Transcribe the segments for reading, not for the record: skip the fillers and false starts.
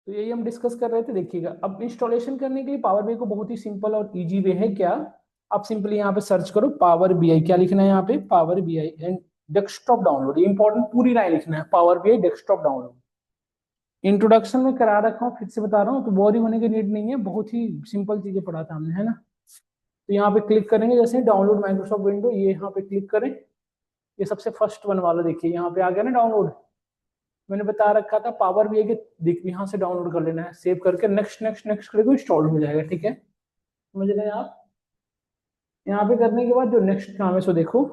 तो यही हम डिस्कस कर रहे थे। देखिएगा अब इंस्टॉलेशन करने के लिए पावर बीआई को बहुत ही सिंपल और इजी वे है। क्या आप सिंपली यहाँ पे सर्च करो पावर बीआई, क्या लिखना है यहाँ पे power BI and desktop download. Important पूरी लाइन लिखना है power BI desktop download. Introduction में करा रखा हूँ, फिर से बता रहा हूँ, तो बोरिंग होने की नीड नहीं है, बहुत ही सिंपल चीजें पढ़ा था हमने, है ना। तो यहाँ पे क्लिक करेंगे, जैसे डाउनलोड माइक्रोसॉफ्ट विंडो, ये यहाँ पे क्लिक करें। ये सबसे फर्स्ट वन वाला देखिए यहाँ पे आ गया ना डाउनलोड। मैंने बता रखा था पावर बीआई के यहाँ से डाउनलोड कर लेना है, सेव करके नेक्स्ट नेक्स्ट नेक्स्ट करके इंस्टॉल हो जाएगा। ठीक है, समझ रहे हैं आप। यहाँ पे करने के बाद जो नेक्स्ट काम है सो देखो,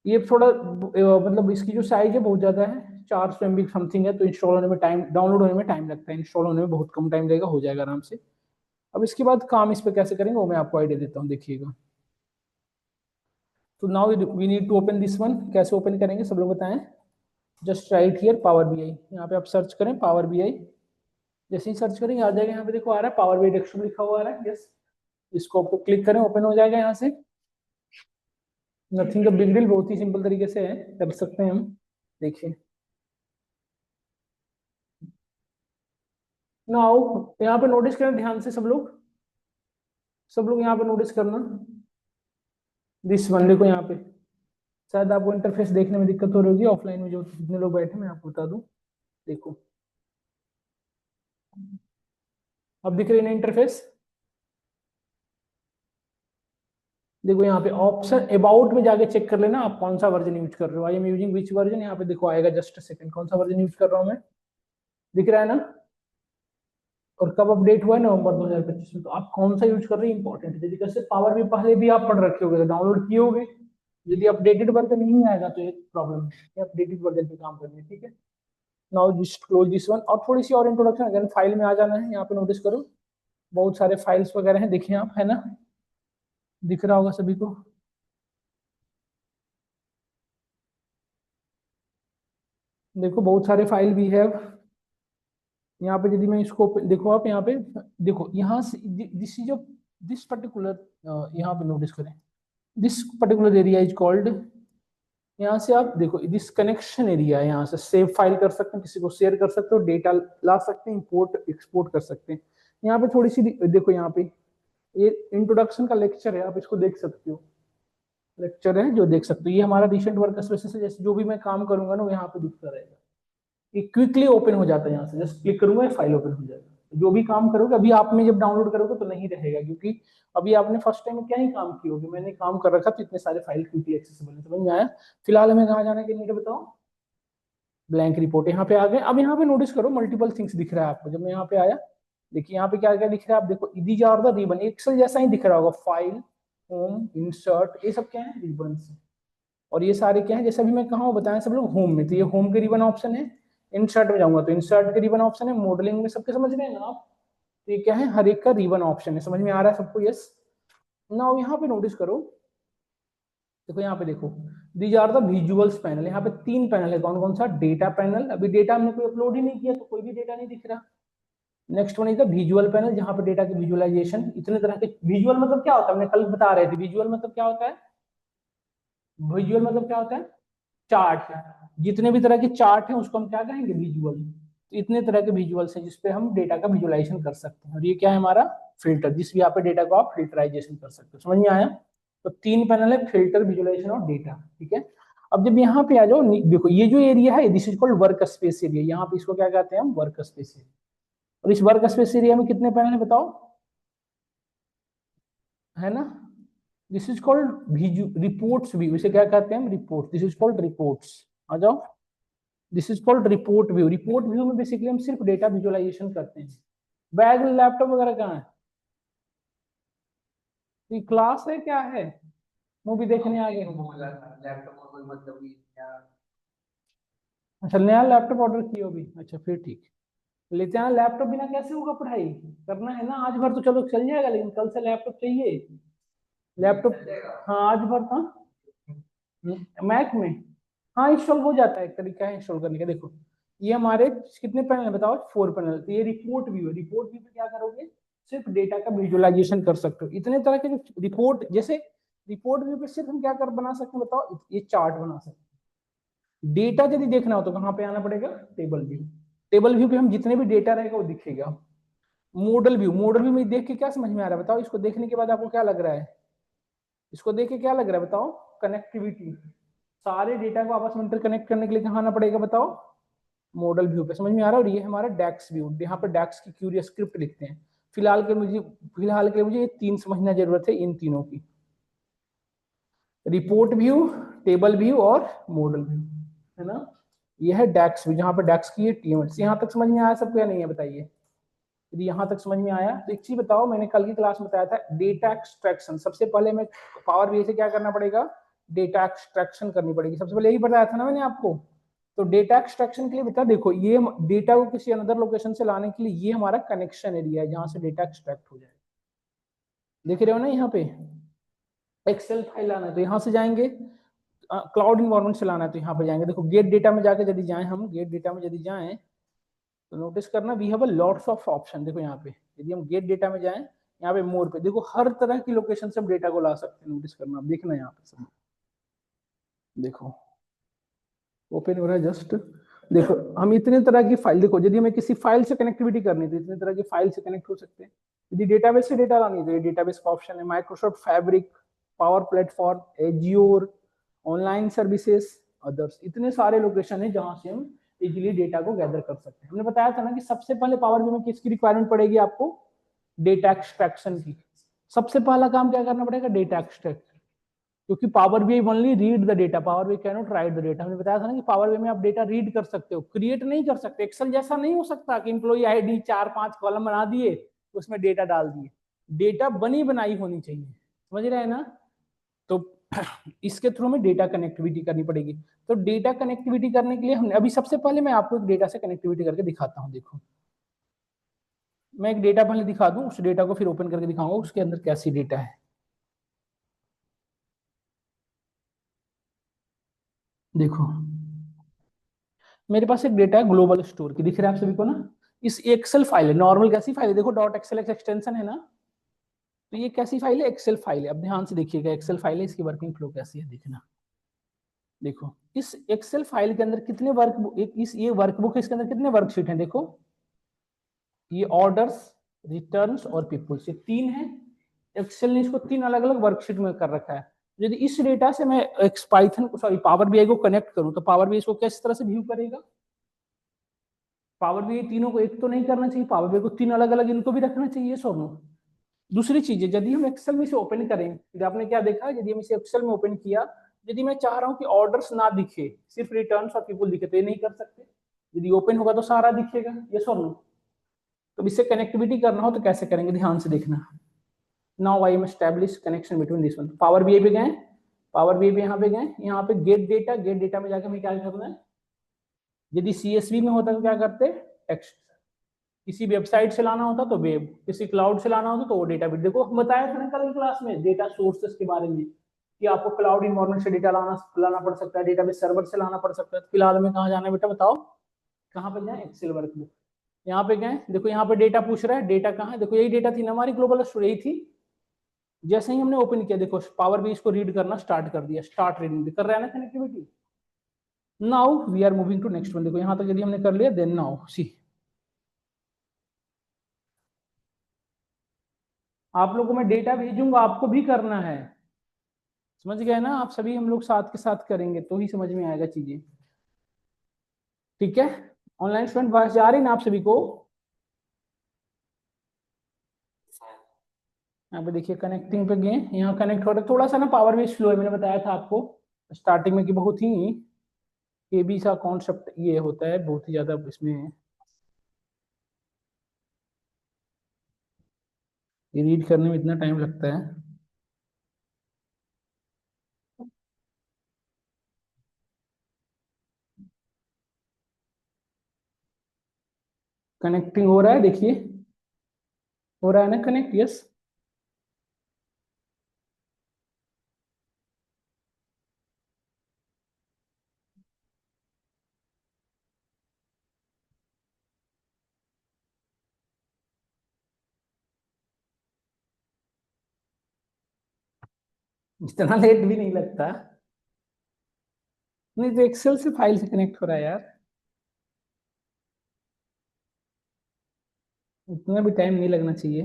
ये थोड़ा मतलब इसकी जो साइज है बहुत ज्यादा है, 400 MB समथिंग है, तो इंस्टॉल होने में टाइम, डाउनलोड होने में टाइम लगता है, इंस्टॉल होने में बहुत कम टाइम लगेगा, हो जाएगा आराम से। अब इसके बाद काम इस पे कैसे करेंगे वो मैं आपको आइडिया देता हूँ, देखिएगा। तो now we need to open this one. कैसे ओपन करेंगे सब लोग बताएं। Just right here power BI, यहाँ पे आप सर्च करें पावर बीआई। जैसे ही सर्च करेंगे आ जाएगा, यहाँ पे देखो आ रहा है पावर बीआई डेस्कटॉप लिखा हुआ आ रहा है। यस, इसको आपको क्लिक करें, ओपन हो जाएगा यहाँ से। नथिंग का बिग डील, बहुत ही सिंपल तरीके से है, कर सकते हैं हम। देखिए नाउ यहाँ पे नोटिस करें ध्यान से सब लोग यहाँ पे नोटिस करना दिस वन। देखो यहाँ पे शायद आपको इंटरफेस देखने में दिक्कत हो रही होगी, ऑफलाइन में जो जितने लोग बैठे मैं आपको बता दूं। देखो अब दिख रही है ना इंटरफेस। देखो यहाँ पे ऑप्शन अबाउट में जाके चेक कर लेना आप कौन सा वर्जन यूज कर रहे हो। I am using which version, यहाँ पे देखो आएगा, जस्ट सेकंड, कौन सा वर्जन यूज कर रहा हूँ मैं, दिख रहा है ना। और कब अपडेट हुआ है, नवंबर 2025 में। तो आप कौन सा यूज कर रहे हैं इंपॉर्टेंट है। यदि जैसे पावर भी पहले भी आप पढ़ रखे होगे, डाउनलोड किए होगे, यदि अपडेटेड वर्जन नहीं आएगा तो एक प्रॉब्लम है, अपडेटेड वर्जन पे काम करनी है। ठीक है, now just close this one. और थोड़ी सी और इंट्रोडक्शन, अगर फाइल में आ जाना है, यहाँ पे नोटिस करो बहुत सारे फाइल्स वगैरह हैं, देखिए आप, है ना, दिख रहा होगा सभी को। देखो बहुत सारे फाइल भी है यहाँ पे। यदि मैं इसको देखो, आप यहाँ पे देखो, यहाँ से दिस इज दिस पर्टिकुलर, यहाँ पे नोटिस करें, this particular area is called, यहाँ से आप देखो दिस कनेक्शन एरिया है, यहाँ से सेव फाइल कर सकते हैं, किसी को शेयर कर सकते हो, डेटा ला सकते हैं, इंपोर्ट एक्सपोर्ट कर सकते हैं। यहाँ पे थोड़ी सी देखो, यहाँ पे ये इंट्रोडक्शन का लेक्चर है, आप इसको देख सकते हो, लेक्चर है जो देख सकते हो। ये हमारा रिसेंट वर्क स्पेसिस है, जैसे जो भी मैं काम करूंगा ना वो यहाँ पे दिखता रहेगा। ये क्विकली ओपन हो जाता है, यहाँ से जस्ट क्लिक करूंगा फाइल ओपन हो जाएगा। जो भी काम करोगे अभी आप में जब डाउनलोड करोगे तो नहीं रहेगा, क्योंकि अभी आपने फर्स्ट टाइम में क्या ही काम किए होगे, मैंने काम कर रखा तो इतने सारे फाइल क्विकली एक्सेसिबल है। समझ में आया। फिलहाल हमें कहाँ जाने के लिए बताओ, ब्लैंक रिपोर्ट यहाँ पे आ गए। अब यहाँ पे नोटिस करो मल्टीपल थिंग्स दिख रहा है आपको। जब मैं यहाँ पे आया, देखिए यहाँ पे क्या क्या दिख रहा है, आप देखो these are the ribbon, Excel जैसा ही दिख रहा होगा, फाइल, होम, इंसर्ट, ये सब क्या है, रिबन। और ये सारे क्या है, जैसे अभी मैं कहा हूँ बताएं सब लोग होम में, तो ये होम के रिबन ऑप्शन है। इंसर्ट में जाऊंगा तो इंसर्ट के रिबन ऑप्शन है। मॉडलिंग में सबके समझ रहे हैं ना आप, तो ये क्या है, हर एक का रिबन ऑप्शन है। समझ में आ रहा है सबको। यस, नाउ यहाँ पे नोटिस करो, देखो यहाँ पे देखो, these are the visuals panel. यहाँ पे 3 पैनल है, कौन कौन सा, डेटा पैनल, अभी डेटा हमने कोई अपलोड ही नहीं किया तो कोई भी डेटा नहीं दिख रहा। Next one is the visual panel, जहाँ पे डेटा की विजुअलाइजेशन, इतने तरह के। विजुअल मतलब क्या होता है, हमने कल बता रहे थे, विजुअल मतलब क्या होता है, विजुअल मतलब क्या होता है, चार्ट। जितने भी तरह के चार्ट हैं उसको हम क्या कहेंगे, विजुअल। तो इतने तरह के विजुअल्स हैं जिसपे हम डेटा का विजुअलाइजेशन कर सकते हैं। और ये क्या है हमारा फिल्टर, जिस भी यहाँ पे डेटा को आप फिल्टराइजेशन कर सकते हो। समझ में आया। तो 3 पैनल है, फिल्टर, विजुअलाइजेशन और डेटा। ठीक है, अब जब यहाँ पे आ जाओ, देखो ये जो एरिया है this is called work space area. यहाँ पे इसको क्या कहते हैं हम, वर्क स्पेस एरिया। और इस वर्क स्पेस एरिया में कितने पैनल है बताओ, है ना। This is called reports view, इसे क्या कहते हैं हम, report. This is called reports. आ जाओ, this is called report view. Report view में बेसिकली हम सिर्फ डेटा विजुअलाइजेशन करते हैं। बैग में लैपटॉप वगैरह कहाँ है, तो क्लास है क्या है, मूवी देखने आ गए। अच्छा, नया लैपटॉप ऑर्डर किया भी, अच्छा फिर ठीक। लेते हैं लैपटॉप, बिना कैसे होगा पढ़ाई, करना है ना आज भर तो चलो चल जाएगा, लेकिन कल से लैपटॉप चाहिए। लैपटॉप, हाँ आज भर था, मैक में, हाँ इंस्टॉल हो जाता है, एक तरीका है इंस्टॉल करने का। देखो ये हमारे कितने पैनल है बताओ, 4 पैनल। तो ये रिपोर्ट व्यू है, रिपोर्ट व्यू में क्या करोगे, सिर्फ डेटा का विजुअलाइजेशन कर सकते हो। इतने तरह के जो रिपोर्ट, जैसे रिपोर्ट व्यू पे सिर्फ हम क्या कर बना सकते हैं बताओ, ये चार्ट बना सकते हैं। डेटा यदि देखना हो तो कहाँ पे आना पड़ेगा, टेबल व्यू। टेबल व्यू पे हम जितने भी डेटा रहेगा वो दिखेगा। मॉडल व्यू में देख के क्या समझ में आ रहा है बताओ, इसको देखने के बाद आपको क्या लग रहा है, इसको देख के क्या लग रहा है बताओ, कनेक्टिविटी। सारे डेटा को आपस में इंटरकनेक्ट करने के लिए कहाँ आना पड़ेगा बताओ, मॉडल व्यू पे। समझ में आ रहा है। और ये हमारा डेक्स व्यू, यहाँ पर डेक्स की क्यूरी स्क्रिप्ट लिखते हैं। फिलहाल के मुझे ये तीन समझना जरूरत है, इन तीनों की, रिपोर्ट व्यू, टेबल व्यू और मॉडल व्यू, है ना। ये है डेक्स व्यू, जहाँ पर डेक्स की टीएमएल। यहाँ तक समझ में आया सबको या नहीं है बताइए। यदि यहाँ तक समझ में आया तो एक चीज बताओ, मैंने कल की क्लास में बताया था डेटा एक्सट्रैक्शन। सबसे पहले मैं पावर बीआई से क्या करना पड़ेगा, डेटा एक्सट्रैक्शन करनी पड़ेगी। सबसे पहले यही बताया था ना मैंने आपको। तो डेटा एक्सट्रैक्शन के लिए बेटा देखो, ये डेटा को किसी अनदर लोकेशन से लाने के लिए ये हमारा कनेक्शन एरिया है, जहां से डेटा एक्सट्रैक्ट हो जाए। देख रहे हो ना यहाँ पे, एक्सेल फाइल लाना है तो यहाँ से जाएंगे, क्लाउड इन्वायरमेंट से लाना है तो यहाँ पे जाएंगे। देखो गेट डेटा में जाके यदि जाए, हम गेट डेटा में यदि जाएं तो नोटिस करना we have a lots of option. देखो यहाँ पे यदि हम गेट डेटा में जाएं, यहाँ पे मोर पे देखो हर तरह की लोकेशन से हम डेटा को ला सकते हैं। नोटिस करना, आप देखना यहाँ पे सब, देखो ओपन हो रहा है जस्ट। देखो हम इतने तरह की फाइल, देखो यदि हमें किसी फाइल से कनेक्टिविटी करनी है तो इतने तरह की फाइल से कनेक्ट हो सकते हैं। यदि डेटाबेस से डेटा लानी है तो ये डेटाबेस का ऑप्शन है, Microsoft fabric, power platform, एजियोर, online services, others. इतने सारे लोकेशन है जहां से हम इजीली डेटा को गैदर कर सकते हैं। हमने बताया था ना कि सबसे पहले पावर बीआई में किसकी रिक्वायरमेंट पड़ेगी आपको, डेटा एक्सट्रैक्शन की। सबसे पहला काम क्या करना पड़ेगा, डेटा एक्सट्रैक्ट। क्योंकि power BI only read the data, power BI can not right the data. हमने बताया था ना कि पावर बीआई में आप डेटा रीड कर सकते हो, क्रिएट नहीं कर सकते। एक्सेल जैसा नहीं हो सकता कि एम्प्लॉई आईडी 4-5 कॉलम बना दिए, उसमें डेटा डाल दिए। डेटा बनी बनाई होनी चाहिए, समझ रहे हैं ना। तो इसके थ्रू में डेटा कनेक्टिविटी करनी पड़ेगी। तो डेटा कनेक्टिविटी करने के लिए हमने अभी सबसे पहले मैं आपको एक डेटा से कनेक्टिविटी करके दिखाता हूं। देखो मैं एक डेटा पहले दिखा दूं, उस डेटा को फिर ओपन करके दिखाऊंगा उसके अंदर कैसी डेटा है। देखो मेरे पास एक डेटा है ग्लोबल स्टोर की, दिख रहा है आप सभी को ना। इस एक्सेल फाइल है, नॉर्मल कैसी फाइल है, देखो डॉट एक्सएल एक्सटेंशन है ना। तो ये कैसी फाइल है, एक्सेल फाइल है। अब ध्यान से देखिएगा, एक्सेल फाइल है, इसकी वर्किंग फ्लो कैसी है देखना। देखो इस एक्सेल फाइल के अंदर कितने इस ये वर्कबुक है, इसके अंदर कितने वर्कशीट हैं देखो। ये ऑर्डर्स, रिटर्न्स और पीपुल्स, ये तीन है। एक्सेल ने इसको तीन अलग अलग वर्कशीट में कर रखा है। यदि इस डेटा से मैं पाइथन को, सॉरी पावर बीआई को कनेक्ट करूं तो पावर बीआई इसको किस तरह से व्यू करेगा। पावर बीआई तीनों को एक तो नहीं करना चाहिए, पावर बीआई को तीन अलग अलग इनको भी रखना चाहिए सोनू। दूसरी चीज है, यदि हम एक्सेल में इसे ओपन करें, यदि आपने क्या देखा, यदि हम इसे एक्सेल में ओपन किया, यदि मैं चाह रहा हूं कि ऑर्डर्स ना दिखे, सिर्फ रिटर्न्स और पीपल दिखे, तो ये नहीं कर सकते। यदि ओपन होगा तो सारा दिखेगा, ये सोनू। तो इससे कनेक्टिविटी करना हो तो कैसे करेंगे, ध्यान से देखना। Now I am establish connection between this one. Power BI पे गए, पावर बीआई पे यहाँ पे गए, यहाँ पे गेट डेटा, गेट डेटा में जाकर हमें क्या करना है, यदि सीएसवी में होता तो क्या करते, टेक्स्ट। किसी वेबसाइट से लाना होता तो वेब, किसी क्लाउड से लाना होता तो वो डेटा बिट। देखो हम बताया था ना कल की क्लास में डेटा सोर्सेस के बारे में, कि आपको क्लाउड इन्वायरमेंट से डेटा लाना पड़ सकता है, डेटाबेस सर्वर से लाना पड़ सकता है। फिलहाल में कहाँ जाना है बेटा बताओ, कहाँ पे जाए, एक्सेल वर्कबुक। यहाँ पे गए, देखो यहाँ पे डेटा पूछ रहा है, डेटा कहाँ है, देखो यही डेटा थी ना हमारी ग्लोबल स्टोर, यही थी। जैसे ही हमने ओपन किया, देखो पावर भी इसको रीड करना स्टार्ट कर दिया, स्टार्ट रीडिंग कर रहा है ना connectivity. Now we are moving to next one. देखो यहाँ तक यदि हमने कर लिया, देन नाउ सी, आप लोगों को मैं डेटा भेजूंगा, आपको भी करना है। समझ गए ना आप सभी, हम लोग साथ के साथ करेंगे तो ही समझ में आएगा चीजें। ठीक है, ऑनलाइन स्टूडेंट आवाज जा रही ना आप सभी को। यहाँ पे देखिए कनेक्टिंग पे गए, यहाँ कनेक्ट हो रहा है। थोड़ा सा ना पावर भी स्लो है, मैंने बताया था आपको स्टार्टिंग में कि बहुत ही केबी सा कॉन्सेप्ट ये होता है, बहुत ही ज्यादा इसमें ये रीड करने में इतना टाइम लगता है। कनेक्टिंग हो रहा है, देखिए हो रहा है ना कनेक्ट, यस। इतना लेट भी नहीं लगता। नहीं तो एक्सेल से फाइल से कनेक्ट हो रहा है यार। उतना भी टाइम नहीं लगना चाहिए।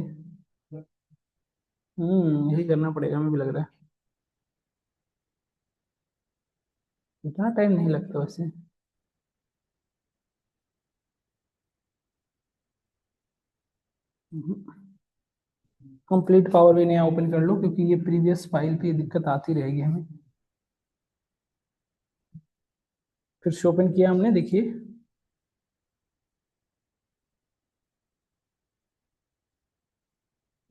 यही करना पड़ेगा, हमें भी लग रहा है। इतना टाइम नहीं लगता वैसे। कंप्लीट पावर भी नया ओपन कर लो, क्योंकि ये प्रीवियस फाइल पे ये दिक्कत आती रहेगी हमें। फिर से ओपन किया हमने, देखिए।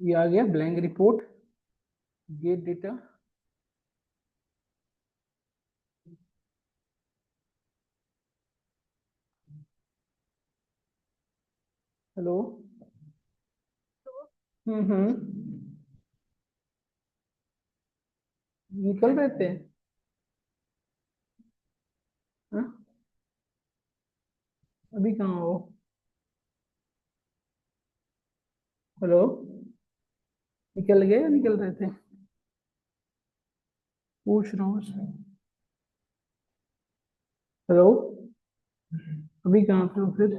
ये आ गया blank report, get data. Hello. Hmm. निकल रहे थे। हाँ? अभी कहाँ हो? हेलो। निकल गए या निकल रहे थे? पूछ रहा हूँ। हेलो। अभी कहाँ थे हो फिर?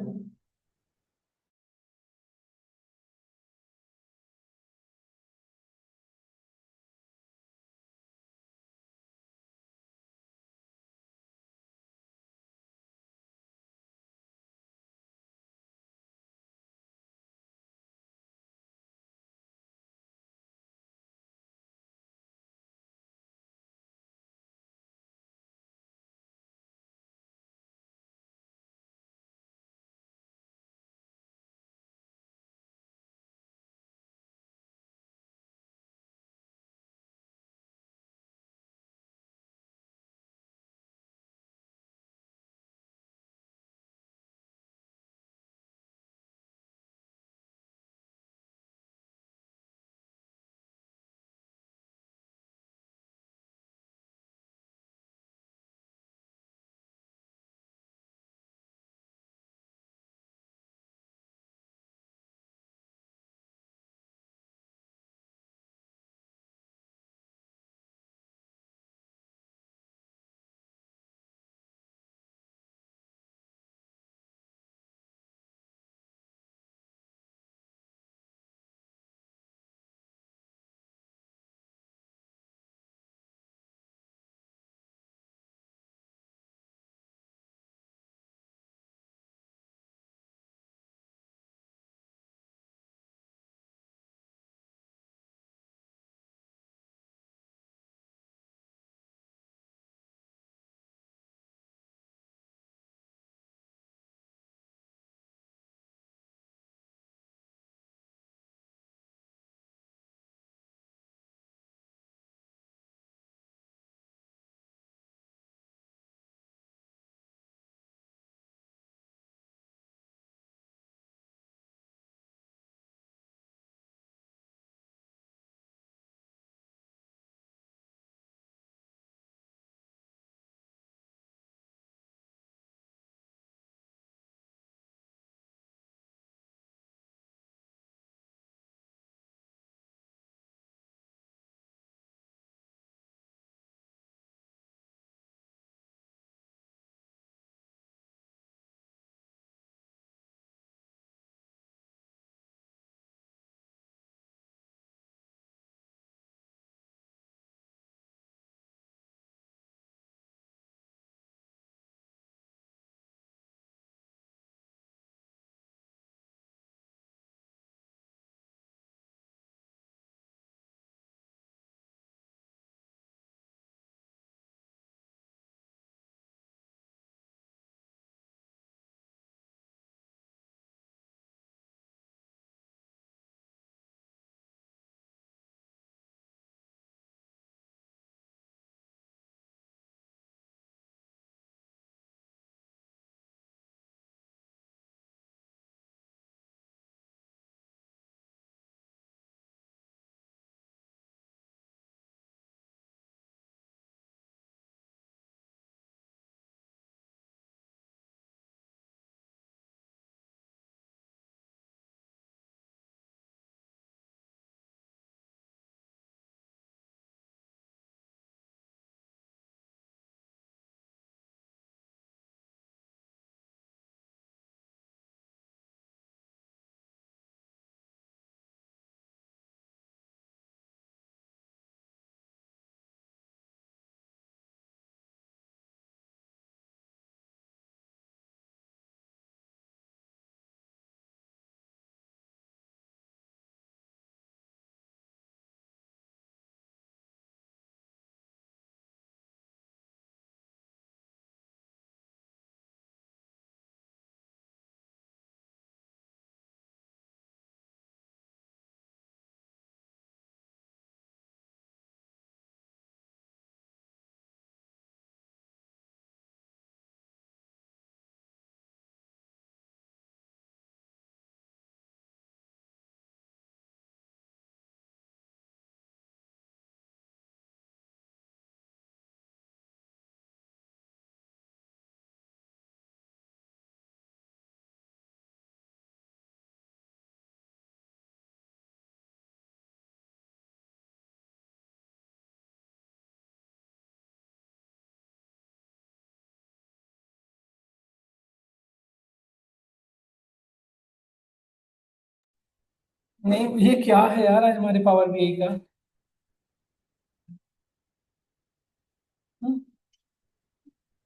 नहीं, ये क्या है यार आज हमारे पावर बीआई का।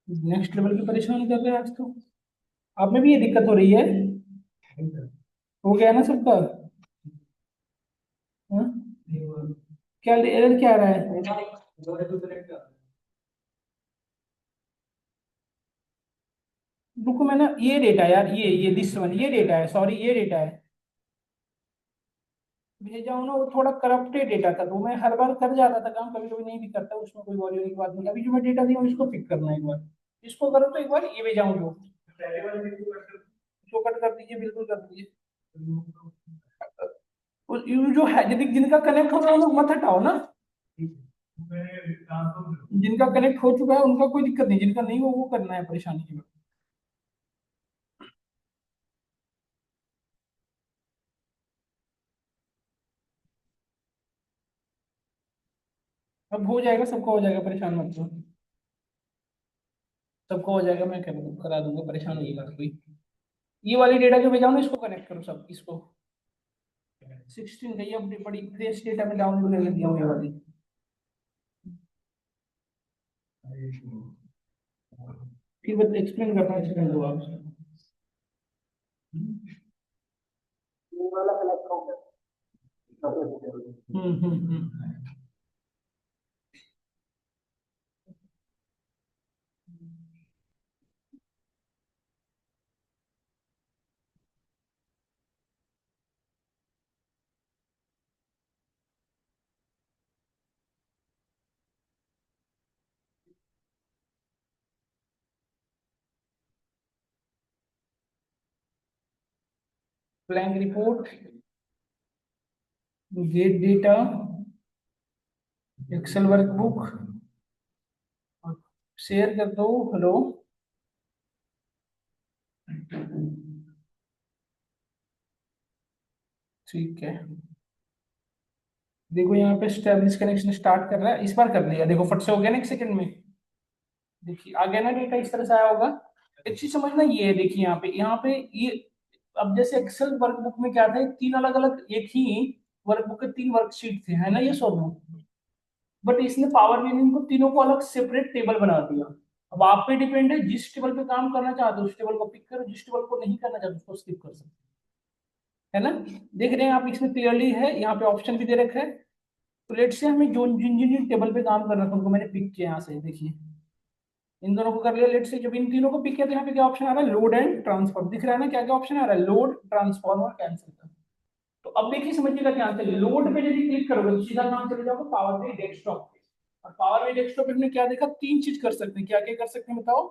नेक्स्ट लेवल की परेशानी कर रहे हैं आज तो। आप में भी ये दिक्कत हो रही है? हो गया ना सबका? हाँ? क्या एरर क्या आ रहा है? रुको, मैं ना ये डेटा यार, ये दिस वन, ये डेटा है, सॉरी ये डेटा है भेजा हूं ना, वो थोड़ा करप्टेड डेटा था, तो मैं हर बार कर जाता था काम, कभी कभी नहीं भी करता, उसमें कोई वॉल्यूम की बात नहीं। अभी जो मैं डेटा दिया हूं इसको पिक करना है एक बार। इसको करो तो एक बार ये भेजा हूं जो, इसको कट कर दीजिए, बिल्कुल कर दीजिए। ये जो है, यदि जिनका कनेक्ट हो रहा है वो लोग मत हटाओ ना। जिनका कनेक्ट हो चुका है उनका कोई दिक्कत नहीं, जिनका नहीं हो वो करना है परेशानी की बात। अब हो जाएगा, सबको हो जाएगा, परेशान मत हो। सबको हो जाएगा, मैं करा दूंगा, परेशान नहीं होगा कोई। ये वाली डेटा जो भेजा हूं ना, इसको कनेक्ट करो सब, इसको 16 का ये अपडेट बड़ी फ्रेश डेटा में डाउनलोड करके दिया हूं ये वाली। फिर बस एक्सप्लेन करना है, कर दो आप। ये वाला कनेक्ट हो गया। Hmm. Blank report, get data, excel workbook, share कर दो। हेलो? ठीक है, देखो यहाँ पे स्टैब्लिश कनेक्शन स्टार्ट कर रहा है, इस बार कर लिया, देखो फट से हो गया ना एक सेकंड में। देखिए आ गया ना डेटा, इस तरह से आया होगा। एक चीज समझना ये है, देखिए यहाँ पे ये, अब जैसे एक्सेल वर्कबुक में क्या था, तीन अलग अलग, एक ही वर्कबुक के तीन वर्कशीट थे, है ना, ये सोनू। बट इसने पावर बीआई को तीनों को अलग सेपरेट टेबल बना दिया। अब आप पे डिपेंड है, जिस टेबल पे काम करना चाहते हो उस टेबल को पिक करो, जिस टेबल को नहीं करना चाहते उसको स्किप कर सकते हैं, है ना। देख रहे हैं आप, इसमें क्लियरली है, यहाँ पे ऑप्शन भी दे रखा है। तो लेट से हमें जो जिन जिन जिन टेबल पे काम करना था उनको मैंने पिक किया यहाँ से, देखिए इन दोनों को कर लिया। लेट से जब इन तीनों को पिक किया तो यहाँ पे क्या ऑप्शन आ रहा है, लोड एंड ट्रांसफॉर्म, दिख रहा है ना, क्या क्या ऑप्शन आ रहा है, लोड, ट्रांसफॉर्म और कैंसिल का। तो अब देखिए समझिएगा ध्यान से, लोड पे यदि क्लिक करोगे तो सीधा काम चले जाओगे पावर बाई डेस्कटॉप पे। और पावर बाई डेस्कटॉप पे हमने क्या देखा, तीन चीज कर सकते हैं, क्या क्या कर सकते हैं बताओ।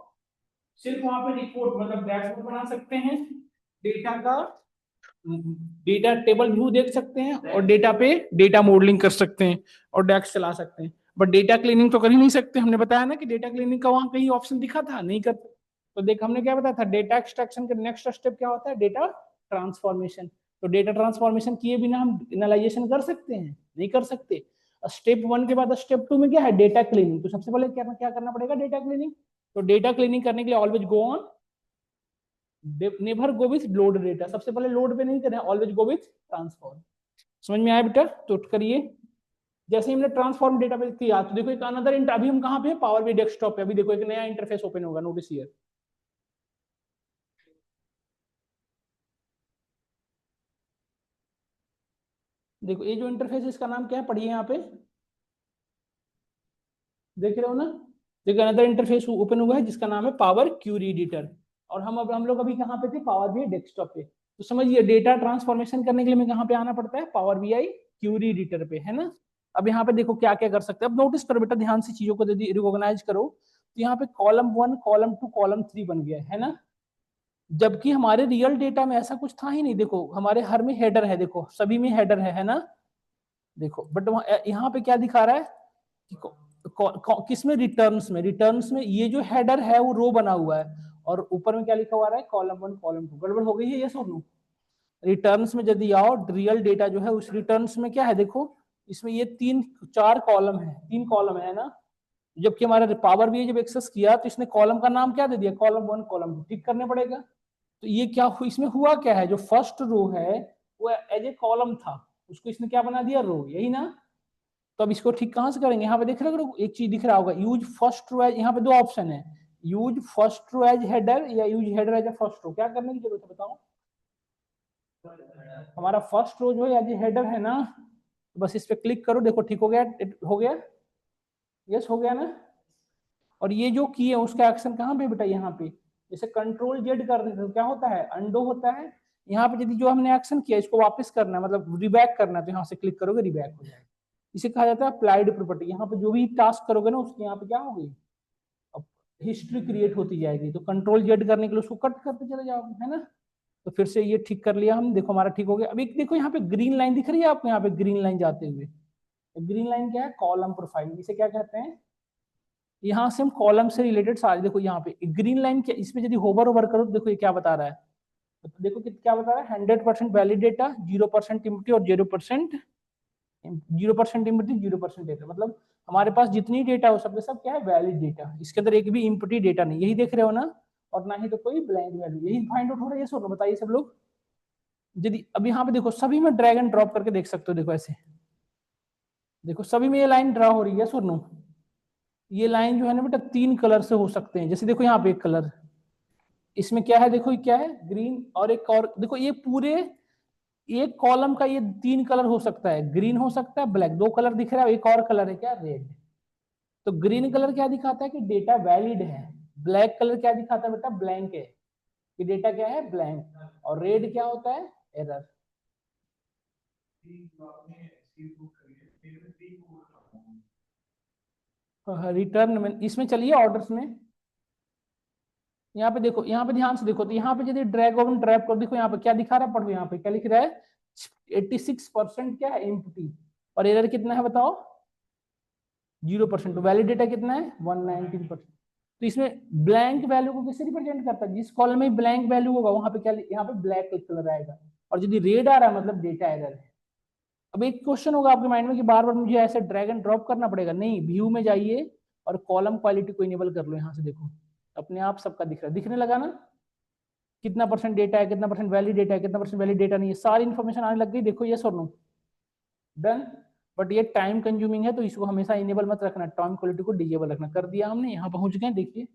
सिर्फ वहां पे रिपोर्ट मतलब डैशबोर्ड बना सकते हैं, डेटा का डेटा टेबल व्यू देख सकते हैं, और डेटा पे डेटा मॉडलिंग कर सकते हैं, और डैक्स चला सकते हैं। बट डेटा क्लीनिंग तो कर ही नहीं सकते, हमने बताया ना कि डेटा क्लीनिंग का वहां कहीं ऑप्शन दिखा था, नहीं कर। तो देख हमने क्या बताया था, डेटा एक्सट्रैक्शन का नेक्स्ट स्टेप क्या होता है, डेटा ट्रांसफॉर्मेशन। तो डेटा ट्रांसफॉर्मेशन किए बिना हम एनालाइजेशन कर सकते हैं, नहीं कर सकते। स्टेप वन के बाद स्टेप टू में क्या है, डेटा क्लीनिंग। तो सबसे पहले क्या क्या करना पड़ेगा, डेटा क्लीनिंग। तो डेटा क्लीनिंग करने के लिए always go on, never go with load data, सबसे पहले लोड पे नहीं करना है, ऑलवेज गो विथ ट्रांसफॉर्म। समझ में आया बेटा? तो करिए। जैसे ही हमने ट्रांसफॉर्म डेटा पे किया तो देखो एक अनदर, अभी हम कहां पे, पावर बी डेस्कटॉप पे। अभी देखो एक नया इंटरफेस ओपन होगा, नोटिस हियर। देखो ये जो इंटरफेस है इसका नाम क्या है, पढ़िए यहाँ पे, देख रहे हो ना। देखो अनदर इंटरफेस ओपन हुआ है जिसका नाम है पावर क्यूरी एडिटर। और हम लोग अभी कहाँ पे थे, पावर बी डेस्कटॉप पे। तो समझिए डेटा ट्रांसफॉर्मेशन करने के लिए हमें कहाँ पे आना पड़ता है, पावर बीआई क्यूरी एडिटर पे, है ना। अब यहाँ पे देखो क्या क्या कर सकते हैं, अब नोटिस करो बेटा ध्यान से, चीजों को यदि रिकॉग्नाइज करो तो यहाँ पे column one, column to, column three बन गया है ना। जबकि हमारे रियल डेटा में ऐसा कुछ था ही नहीं। देखो हमारे हर में हेडर है, देखो सभी में हेडर है ना। देखो बट यहाँ पे क्या दिखा रहा है कि किसमें, रिटर्न्स में, रिटर्न्स में ये जो हेडर है वो रो बना हुआ है, और ऊपर में क्या लिखा हुआ है, कॉलम वन, कॉलम टू। गड़बड़ हो गई है ये सब। रिटर्न्स में यदि आओ, रियल डेटा जो है उस रिटर्न्स में क्या है, देखो इसमें ये तीन चार कॉलम है, तीन कॉलम है ना। जबकि हमारा पावर भी जब एक्सेस किया तो इसने कॉलम का नाम क्या दे दिया, कॉलम वन, कॉलम टू, टिक करने पड़ेगा। तो ये क्या इसमें हुआ क्या है, जो फर्स्ट रो है वो एज ए कॉलम था, उसको इसने क्या बना दिया, रो, यही ना। तो अब इसको ठीक कहां से करेंगे, यहाँ पे देख रहे हो एक चीज दिख रहा होगा, यूज फर्स्ट रो एज, यहाँ पे दो ऑप्शन है, use first row as header या use header as a first row. क्या करने की जरूरत है बताओ, हमारा फर्स्ट रो जो है एज ए हेडर है ना, तो बस इस पे क्लिक करो, देखो ठीक हो गया, हो गया, यस हो गया ना। और ये जो की है उसका एक्शन कहाँ पे बेटा, यहाँ पे, जैसे कंट्रोल जेड कर देते तो क्या होता है, अंडो होता है। यहाँ पे यदि जो हमने एक्शन किया इसको वापस करना है, मतलब रिबैक करना है, तो यहाँ से क्लिक करोगे रिबैक हो जाएगा। इसे कहा जाता है अप्लाइड प्रॉपर्टी। यहाँ पे जो भी टास्क करोगे ना उसके यहाँ पे क्या होगी, हिस्ट्री क्रिएट होती जाएगी। तो कंट्रोल जेड करने के लिए उसको कट करते चले जाओगे, है ना। तो फिर से ये ठीक कर लिया हम, देखो हमारा ठीक हो गया। अभी देखो यहाँ पे ग्रीन लाइन दिख रही है आपको, यहाँ पे ग्रीन लाइन जाते हुए, ग्रीन लाइन क्या है, कॉलम प्रोफाइल, इसे क्या कहते हैं, यहाँ से हम कॉलम से रिलेटेड सारे, देखो यहाँ पे ग्रीन लाइन क्या, इसमें यदि होवर ओवर करो तो देखो ये क्या बता रहा है, तो देखो क्या बता रहा है, 100% वैलिड डेटा, 0% इम्प्टी और 0% 0% डेटा, मतलब हमारे पास जितनी डेटा हो सबके सब क्या है, वैलिड डेटा, इसके अंदर एक भी इम्प्टी डेटा नहीं, यही देख रहे हो ना, और ना ही तो कोई ब्लैंक वैल्यू, यही फाइंड आउट हो रहा है। ये सुनो बताइए सब लोग, यदि अब यहाँ पे देखो सभी में ड्रैग एंड ड्रॉप करके देख सकते हो, देखो ऐसे, देखो सभी में ये लाइन ड्रा हो रही है, सुनो ये लाइन जो है ना बेटा 3 कलर से हो सकते हैं, जैसे देखो यहाँ पे एक कलर, इसमें क्या है, देखो ये क्या है, ग्रीन, और एक और देखो, ये पूरे एक कॉलम का ये 3 कलर हो सकता है, ग्रीन हो सकता है, ब्लैक, 2 कलर दिख रहा है, एक और कलर है क्या, रेड। तो ग्रीन कलर क्या दिखाता है कि डेटा वैलिड है, ब्लैक कलर क्या दिखाता है बेटा, ब्लैंक है, कि डेटा क्या है, ब्लैंक, और रेड क्या होता है, एरर। रिटर्न में इसमें चलिए ऑर्डर्स में, यहाँ पे देखो, यहाँ पे ध्यान से देखो, तो यहाँ पे यदि ड्रैग ओवर ड्रैग कर, देखो यहाँ पे क्या दिखा रहा है, पढ़ो यहाँ पे क्या लिख रहा है, 86% क्या है, एम्प्टी, और एरर कितना है बताओ, 0%। तो वैलिड डेटा कितना है, 119%। तो इसमें ब्लैंक वैल्यू को किससे रिप्रेजेंट करता है, जिस कॉलम में ब्लैंक वैल्यू होगा वहां पे क्या, यहाँ पे ब्लैक कलर आएगा, और यदि रेड आ रहा है मतलब डेटा एरर है। अब एक क्वेश्चन होगा आपके माइंड में कि बार बार मुझे ऐसे ड्रैग एंड ड्रॉप करना पड़ेगा, नहीं, व्यू में जाइए और कॉलम क्वालिटी को इनेबल कर लो, यहाँ से देखो अपने आप सबका दिख रहा है, दिखने लगा ना, कितना परसेंट डेटा है, कितना परसेंट वैलिड डेटा है, कितना परसेंट वैलिड डेटा नहीं है, सारी इन्फॉर्मेशन आने लग गई, देखो ये और नो, डन। बट ये टाइम कंज्यूमिंग है, तो इसको हमेशा इनेबल मत रखना, टाइम क्वालिटी को डिजेबल रखना, कर दिया हमने, यहाँ पहुंच गए, देखिए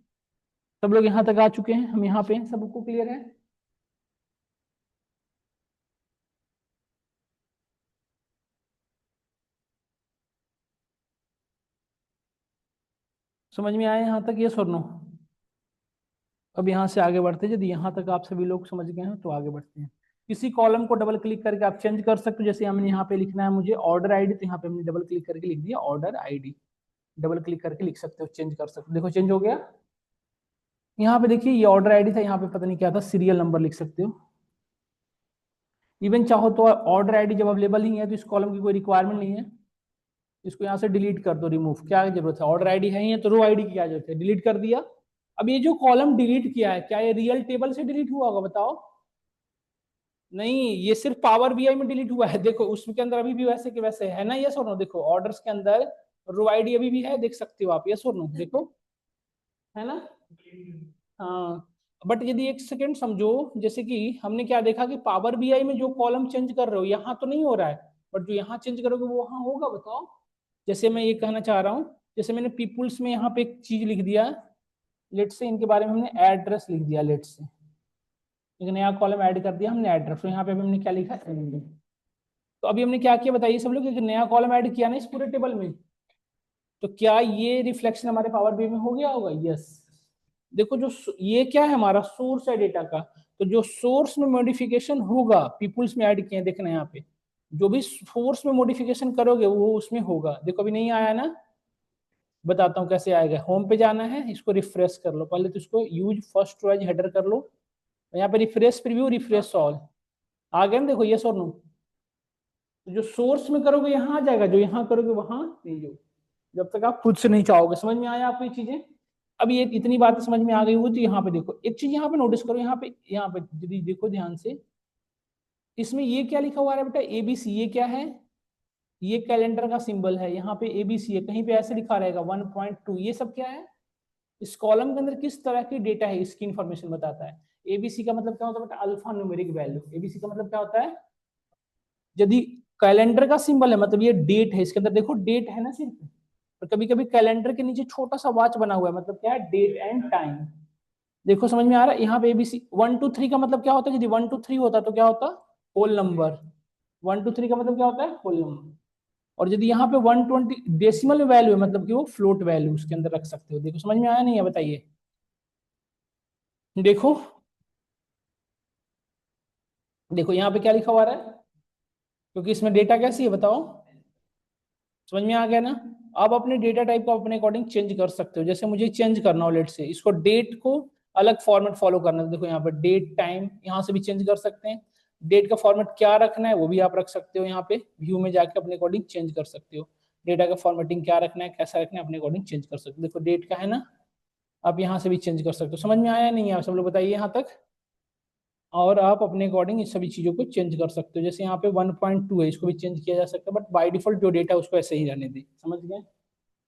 सब लोग यहाँ तक आ चुके हैं, हम यहाँ पे सबको क्लियर है। समझ में आया यहाँ तक, ये और नो। अब यहाँ से आगे बढ़ते हैं, यदि यहाँ तक आप सभी लोग समझ गए हैं तो आगे बढ़ते हैं। किसी कॉलम को डबल क्लिक करके आप चेंज कर सकते हो, जैसे हमने यहाँ पे लिखना है मुझे ऑर्डर आईडी, तो यहाँ पे हमने डबल क्लिक करके लिख दिया ऑर्डर आईडी, डबल क्लिक करके लिख सकते हो, चेंज कर सकते हो, देखो चेंज हो गया। यहाँ पे देखिए ये ऑर्डर आईडी था, यहाँ पे पता नहीं क्या था, सीरियल नंबर लिख सकते हो। इवन चाहो तो ऑर्डर आईडी जब अवेलेबल ही है तो इस कॉलम की कोई रिक्वायरमेंट नहीं है, इसको यहाँ से डिलीट कर दो, रिमूव, क्या जरूरत है, ऑर्डर आईडी है ही है तो रो आईडी की क्या जरूरत है, डिलीट कर दिया। अब ये जो कॉलम डिलीट किया है, क्या ये रियल टेबल से डिलीट हुआ होगा बताओ, नहीं, ये सिर्फ पावर बीआई में डिलीट हुआ है, देखो उसके अंदर अभी भी वैसे के वैसे है ना, यस और नो, देखो ऑर्डर्स के अंदर रो आईडी अभी भी है, देख सकते हो आप, यस और नो, देखो है ना। हाँ, बट यदि एक सेकेंड समझो, जैसे कि हमने क्या देखा कि पावर बीआई में जो कॉलम चेंज कर रहे हो यहाँ तो नहीं हो रहा है, बट जो यहाँ चेंज करोगे वो वहां होगा, बताओ। जैसे मैं ये कहना चाह रहा हूँ, जैसे मैंने पीपुल्स में यहाँ पे एक चीज लिख दिया, लेट से इनके बारे में हमने एड्रेस लिख दिया, लेट से एक नया कॉलम ऐड कर दिया हमने एड्रेस, तो यहाँ पे हमने क्या लिखा, तो अभी हमने क्या किया बताइए सब लोग, एक नया कॉलम ऐड किया ना इस पूरे टेबल में, तो क्या ये रिफ्लेक्शन हमारे पावर बी में हो गया होगा, यस। देखो जो ये क्या है, हमारा सोर्स है डेटा का, तो जो सोर्स में मॉडिफिकेशन होगा, पीपुल्स में ऐड किए हैं, देखना यहाँ पे जो भी सोर्स में मॉडिफिकेशन करोगे वो उसमें होगा, देखो अभी नहीं आया ना, बताता हूँ कैसे आएगा। होम पे जाना है, इसको रिफ्रेश कर लो पहले, तो इसको यूज फर्स्ट एज हेडर कर लो, यहाँ पे रिफ्रेश प्रीव्यू, रिफ्रेश ऑल, आ गए ना, देखो यस और नो। तो जो सोर्स में करोगे यहाँ आ जाएगा, जो यहाँ करोगे वहां नहीं, जो जब तक आप खुद से नहीं चाहोगे। समझ में आया आपको ये चीजें, अब ये इतनी बातें समझ में आ गई हुई, तो यहाँ पे देखो एक चीज यहाँ पे नोटिस करो, यहाँ पे यदि देखो ध्यान से, इसमें ये क्या लिखा हुआ है बेटा, एबीसी, ये क्या है, ये कैलेंडर का सिंबल है, यहाँ पे एबीसी है, कहीं पे ऐसे लिखा रहेगा 1.2, ये सब क्या है, इस कॉलम के अंदर किस तरह की डेटा है इसकी इंफॉर्मेशन बताता है। एबीसी का मतलब क्या होता है बेटा, अल्फा न्यूमेरिक वैल्यू, एबीसी का मतलब क्या होता है, यदि कैलेंडर का सिंबल है मतलब ये डेट है, इसके अंदर देखो डेट है ना सिर्फ, और कभी कभी कैलेंडर के नीचे छोटा सा वॉच बना हुआ है, मतलब क्या है, डेट एंड टाइम। देखो समझ में आ रहा है, यहाँ पे एबीसी 1 2 3 का मतलब क्या होता है, यदि 1 2 3 होता तो क्या होता, होल नंबर। 1 2 3 का मतलब क्या होता है, होल नंबर। और यदि यहाँ पे 120 डेसिमल वैल्यू है मतलब कि वो फ्लोट वैल्यू उसके अंदर रख सकते हो। देखो समझ में आया नहीं है, बताइए। देखो देखो यहाँ पे क्या लिखा हुआ है, क्योंकि इसमें डेटा कैसी है बताओ, समझ में आ गया ना। आप अपने डेटा टाइप को अपने अकॉर्डिंग चेंज कर सकते हो, जैसे मुझे चेंज करना हो लेट से इसको, डेट को अलग फॉर्मेट फॉलो करना है, देखो यहाँ पे डेट टाइम यहाँ से भी चेंज कर सकते हैं। डेट का फॉर्मेट क्या रखना है वो भी आप रख सकते हो, यहाँ पे व्यू में जाके अपने अकॉर्डिंग चेंज कर सकते हो। डेटा का फॉर्मेटिंग क्या रखना है, कैसा रखना है, अपने अकॉर्डिंग चेंज कर सकते हो। देखो डेट का है ना, आप यहाँ से भी चेंज कर सकते हो। समझ में आया नहीं है, आप सब लोग बताइए यहाँ तक। और आप अपने अकॉर्डिंग इस सभी चीजों को चेंज कर सकते हो, जैसे यहाँ पे 1.2 है, इसको भी चेंज किया जा सकता है, बट बाय डिफॉल्ट जो डेटा है उसको ऐसे ही रहने दे। समझ गए।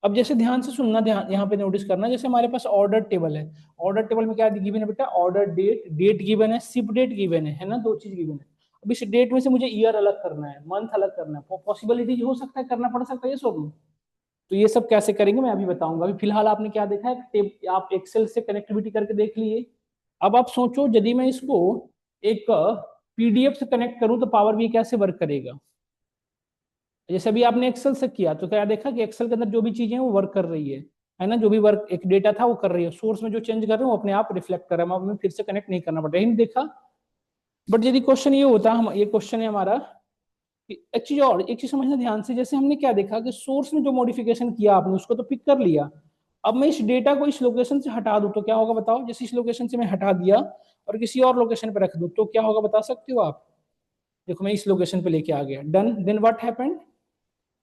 अब जैसे ध्यान से सुनना, ध्यान यहाँ पे नोटिस करना, जैसे हमारे पास ऑर्डर टेबल है, ऑर्डर टेबल में क्या गिवन है बेटा, ऑर्डर डेट, डेट गिवन है, शिप डेट गिवन है ना, दो चीज गिवन है। अब इस डेट में से मुझे ईयर अलग करना है, मंथ अलग करना है, पॉसिबिलिटी हो सकता है, करना पड़ सकता है ये सब। तो ये सब कैसे करेंगे मैं अभी बताऊंगा। अभी फिलहाल आपने क्या देखा है, आप एक्सेल से कनेक्टिविटी करके देख लिए। अब आप सोचो यदि मैं इसको एक पीडीएफ से कनेक्ट करूं तो पावर भी कैसे वर्क करेगा। जैसे अभी आपने एक्सेल से किया तो क्या देखा कि एक्सेल के अंदर जो भी चीजें हैं वो वर्क कर रही है ना, जो भी वर्क एक डेटा था वो कर रही है, सोर्स में जो चेंज कर रहे हैं वो अपने आप रिफ्लेक्ट कर रहा है, हमें फिर से कनेक्ट नहीं करना पड़ रहा है, देखा। बट यदि क्वेश्चन ये होता, हम ये क्वेश्चन है हमारा कि एक चीज और, एक चीज समझना ध्यान से, जैसे हमने क्या देखा कि सोर्स में जो मॉडिफिकेशन किया आपने उसको तो पिक कर लिया। अब मैं इस डेटा को इस लोकेशन से हटा दूं तो क्या होगा बताओ, जैसे इस लोकेशन से मैं हटा दिया और किसी और लोकेशन पे रख दूं तो क्या होगा बता सकते हो आप। देखो मैं इस लोकेशन पे लेके आ गया, डन, देन व्हाट हैपेंड।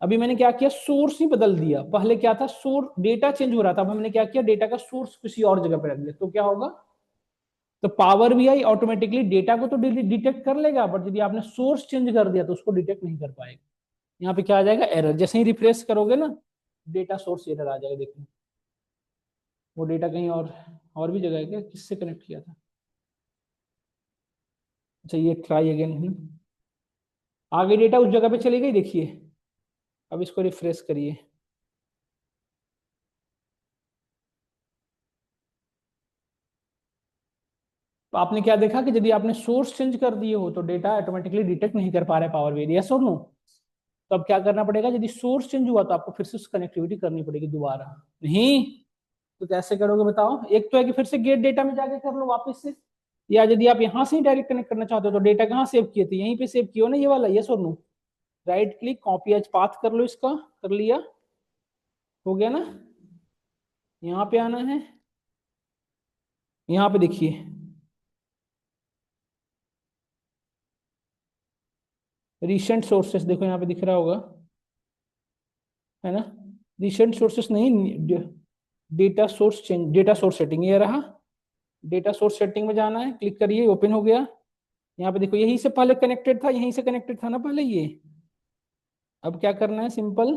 अभी मैंने क्या किया, सोर्स ही बदल दिया, पहले क्या था, सोर्स डेटा चेंज हो रहा था, अब हमने क्या किया, डेटा का सोर्स किसी और जगह पे रख दिया तो क्या होगा। तो पावर बीआई ऑटोमेटिकली डेटा को तो डिटेक्ट कर लेगा, बट यदि आपने सोर्स चेंज कर दिया तो उसको डिटेक्ट नहीं कर पाएगा। यहाँ पे क्या आ जाएगा, एरर, जैसे ही रिफ्रेश करोगे ना डेटा सोर्स एरर आ जाएगा। देखो वो डेटा कहीं और भी जगह है क्या, किससे कनेक्ट किया था। अच्छा ये ट्राई अगेन है, आगे डेटा उस जगह पे चली गई, देखिए। अब इसको रिफ्रेश करिए, तो आपने क्या देखा कि यदि आपने सोर्स चेंज कर दिए हो तो डेटा ऑटोमेटिकली डिटेक्ट नहीं कर पा रहा है पावर वेरिया, यस और नो। तो अब क्या करना पड़ेगा, यदि सोर्स चेंज हुआ तो आपको फिर से कनेक्टिविटी करनी पड़ेगी दोबारा। नहीं तो कैसे करोगे बताओ, एक तो है कि फिर से गेट डेटा में जाके कर लो वापस से, या यदि आप यहाँ से ही डायरेक्ट कनेक्ट करना चाहते हो तो डेटा कहाँ सेव किए थे, यहीं पे सेव किया हो ना ये वाला, यस और no. Right click copy as path कर लो, इसका कर लिया, हो गया ना। यहाँ पे आना है, यहाँ पे देखिए, रिसेंट सोर्सेस, देखो यहाँ पे दिख रहा होगा, है ना। रिसेंट सोर्सेस नहीं, data source change, data source setting, ये रहा। डेटा सोर्स सेटिंग में जाना है, क्लिक करिए, ओपन हो गया। यहाँ पे देखो यहीं से पहले कनेक्टेड था, यहीं से कनेक्टेड था ना पहले ये। अब क्या करना है, सिंपल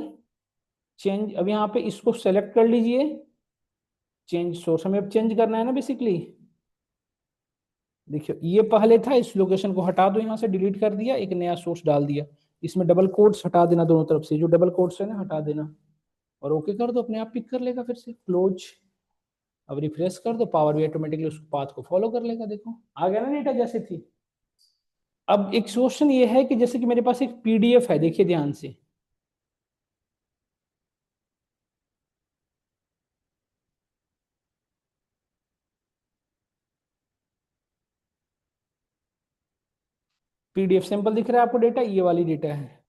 चेंज, अब यहाँ पे इसको सेलेक्ट कर लीजिए, चेंज सोर्स हमें अब चेंज करना है ना बेसिकली। देखियो ये पहले था, इस लोकेशन को हटा दो, यहाँ से डिलीट कर दिया, एक नया सोर्स डाल दिया। इसमें डबल कोट्स हटा देना दोनों तरफ से, जो डबल कोट्स है ना हटा देना, और ओके कर दो, अपने आप पिक कर लेगा फिर से, क्लोज। अब रिफ्रेश कर दो, पावर भी ऑटोमेटिकली उस पाथ को फॉलो कर लेगा, देखो आ गया ना डेटा जैसे थी। अब एक क्वेश्चन ये है कि जैसे कि मेरे पास एक पीडीएफ है, देखिए ध्यान से, पीडीएफ सिंपल दिख रहा है आपको डेटा, ये वाली डेटा है।